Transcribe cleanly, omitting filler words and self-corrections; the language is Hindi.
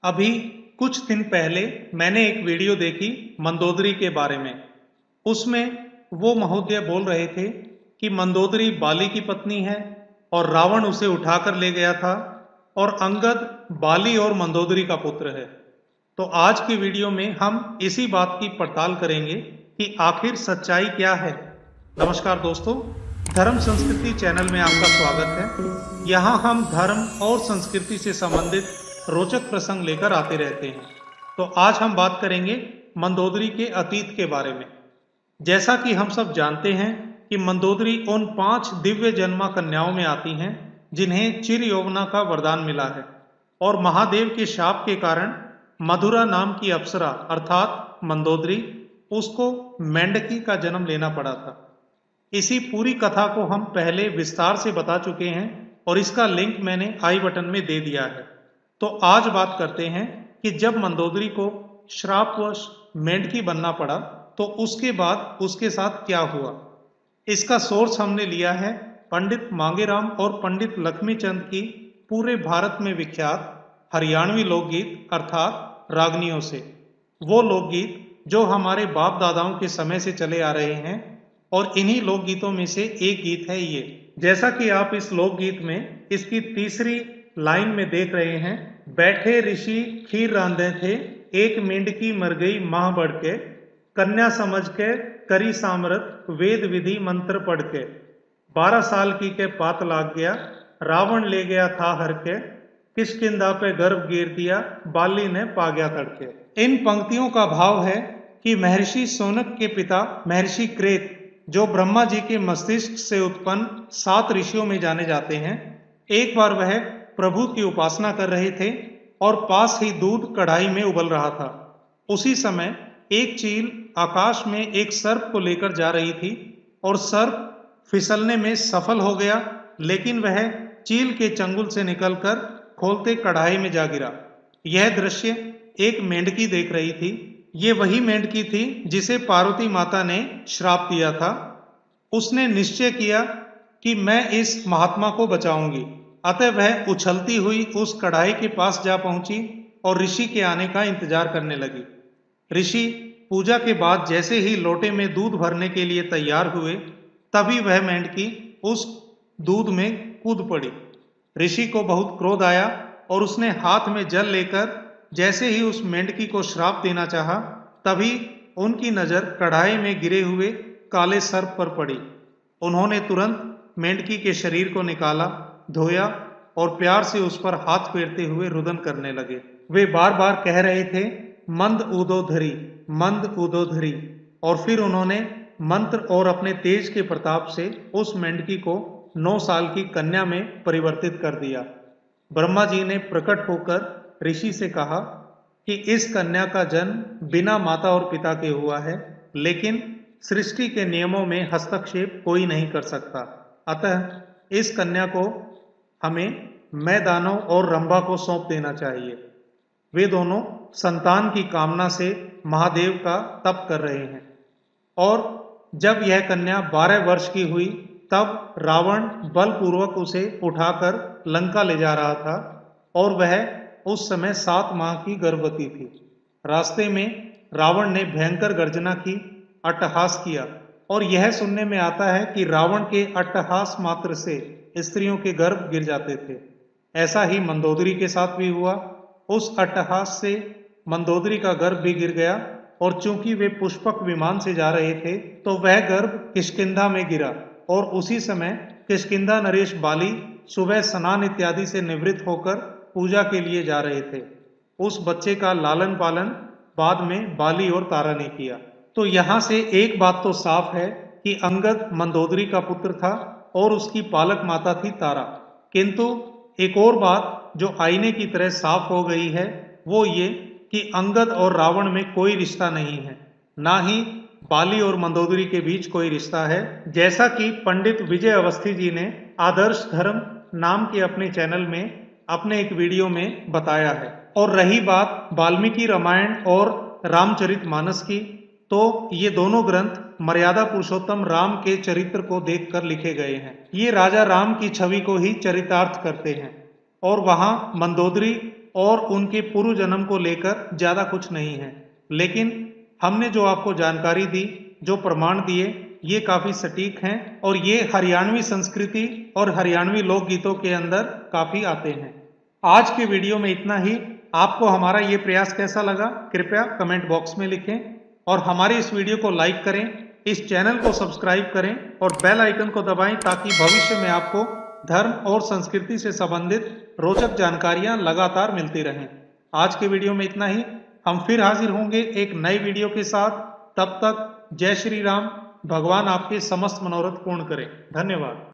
अभी कुछ दिन पहले मैंने एक वीडियो देखी मंदोदरी के बारे में। उसमें वो महोदय बोल रहे थे कि मंदोदरी बाली की पत्नी है और रावण उसे उठाकर ले गया था और अंगद बाली और मंदोदरी का पुत्र है। तो आज की वीडियो में हम इसी बात की पड़ताल करेंगे कि आखिर सच्चाई क्या है। नमस्कार दोस्तों, धर्म संस्कृति चैनल में आपका स्वागत है। यहाँ हम धर्म और संस्कृति से संबंधित रोचक प्रसंग लेकर आते रहते हैं। तो आज हम बात करेंगे मंदोदरी के अतीत के बारे में। जैसा कि हम सब जानते हैं कि मंदोदरी उन 5 दिव्य जन्मा कन्याओं में आती हैं जिन्हें चिर यौवना का वरदान मिला है और महादेव के शाप के कारण मधुरा नाम की अप्सरा अर्थात मंदोदरी उसको मेंढकी का जन्म लेना पड़ा था। इसी पूरी कथा को हम पहले विस्तार से बता चुके हैं और इसका लिंक मैंने आई बटन में दे दिया है। तो आज बात करते हैं कि जब मंदोदरी को श्रापवश मेंढकी बनना पड़ा तो उसके बाद उसके साथ क्या हुआ। इसका सोर्स हमने लिया है पंडित मांगेराम और पंडित लक्ष्मीचंद की पूरे भारत में विख्यात हरियाणवी लोकगीत अर्थात रागनियों से। वो लोकगीत जो हमारे बाप दादाओं के समय से चले आ रहे हैं और इन्हीं लोकगीतों में से एक गीत है ये। जैसा कि आप इस लोकगीत में इसकी तीसरी लाइन में देख रहे हैं, बैठे ऋषि खीर रांधे थे, एक मेंढकी मर गई माह बढ़ के, कन्या समझ के करी सामरत, वेद विधि मंत्र पढ़ के, 12 साल की के पात लाग गया, रावण ले गया था हर के, किष्किंधा पे गर्भ गिर दिया, बाली ने पा गया तड़के। इन पंक्तियों का भाव है कि महर्षि सोनक के पिता महर्षि क्रेत, जो ब्रह्मा जी के मस्तिष्क से उत्पन्न 7 ऋषियों में जाने जाते हैं, एक बार वह प्रभु की उपासना कर रहे थे और पास ही दूध कढ़ाई में उबल रहा था। उसी समय एक चील आकाश में एक सर्प को लेकर जा रही थी और सर्प फिसलने में सफल हो गया, लेकिन वह चील के चंगुल से निकलकर खोलते कढ़ाई में जा गिरा। यह दृश्य एक मेंढकी देख रही थी। ये वही मेंढकी थी जिसे पार्वती माता ने श्राप दिया था। उसने निश्चय किया कि मैं इस महात्मा को बचाऊंगी, अतः वह उछलती हुई उस कढ़ाई के पास जा पहुंची और ऋषि के आने का इंतजार करने लगी। ऋषि पूजा के बाद जैसे ही लोटे में दूध भरने के लिए तैयार हुए, तभी वह मेंढकी उस दूध में कूद पड़ी। ऋषि को बहुत क्रोध आया और उसने हाथ में जल लेकर जैसे ही उस मेंढकी को श्राप देना चाहा, तभी उनकी नजर कढ़ाई में गिरे हुए काले सर्प पर पड़ी। उन्होंने तुरंत मेंढकी के शरीर को निकाला, धोया और प्यार से उस पर हाथ फेरते हुए रुदन करने लगे। वे बार बार कह रहे थे, मंद उदोधरी, मंद उदोधरी। और फिर उन्होंने मंत्र और अपने तेज के प्रताप से उस मेंढकी को 9 साल की कन्या में परिवर्तित कर दिया। ब्रह्मा जी ने प्रकट होकर ऋषि से कहा कि इस कन्या का जन्म बिना माता और पिता के हुआ है, लेकिन सृष्टि के नियमों में हस्तक्षेप कोई नहीं कर सकता, अतः इस कन्या को हमें मैदानव और रंभा को सौंप देना चाहिए। वे दोनों संतान की कामना से महादेव का तप कर रहे हैं। और जब यह कन्या 12 वर्ष की हुई, तब रावण बलपूर्वक उसे उठाकर लंका ले जा रहा था और वह उस समय 7 माह की गर्भवती थी। रास्ते में रावण ने भयंकर गर्जना की, अट्टहास किया और यह सुनने में आता है कि रावण के अट्टहास मात्र से स्त्रियों के गर्भ गिर जाते थे। ऐसा ही मंदोदरी के साथ भी हुआ। उस अट्टहास से मंदोदरी का गर्भ भी गिर गया और चूंकि वे पुष्पक विमान से जा रहे थे तो वह गर्भ किष्किंधा में गिरा और उसी समय किष्किंधा नरेश बाली सुबह स्नान इत्यादि से निवृत्त होकर पूजा के लिए जा रहे थे। उस बच्चे का लालन पालन बाद में बाली और तारा ने किया। तो यहां से एक बात तो साफ है कि अंगद मंदोदरी का पुत्र था और उसकी पालक माता थी तारा। किंतु एक और बात जो आईने की तरह साफ हो गई है वो ये कि अंगद और रावण में कोई रिश्ता नहीं है, ना ही बाली और मंदोदरी के बीच कोई रिश्ता है, जैसा कि पंडित विजय अवस्थी जी ने आदर्श धर्म नाम के अपने चैनल में अपने एक वीडियो में बताया है। और रही बात वाल्मीकि रामायण और रामचरितमानस की, तो ये दोनों ग्रंथ मर्यादा पुरुषोत्तम राम के चरित्र को देखकर लिखे गए हैं। ये राजा राम की छवि को ही चरितार्थ करते हैं और वहां मंदोदरी और उनके पूर्व जन्म को लेकर ज़्यादा कुछ नहीं है। लेकिन हमने जो आपको जानकारी दी, जो प्रमाण दिए, ये काफ़ी सटीक हैं और ये हरियाणवी संस्कृति और हरियाणवी लोकगीतों के अंदर काफ़ी आते हैं। आज के वीडियो में इतना ही। आपको हमारा ये प्रयास कैसा लगा, कृपया कमेंट बॉक्स में लिखें और हमारे इस वीडियो को लाइक करें, इस चैनल को सब्सक्राइब करें और बेल आइकन को दबाएं ताकि भविष्य में आपको धर्म और संस्कृति से संबंधित रोचक जानकारियां लगातार मिलती रहें। आज के वीडियो में इतना ही। हम फिर हाजिर होंगे एक नई वीडियो के साथ। तब तक जय श्री राम। भगवान आपके समस्त मनोरथ पूर्ण करें। धन्यवाद।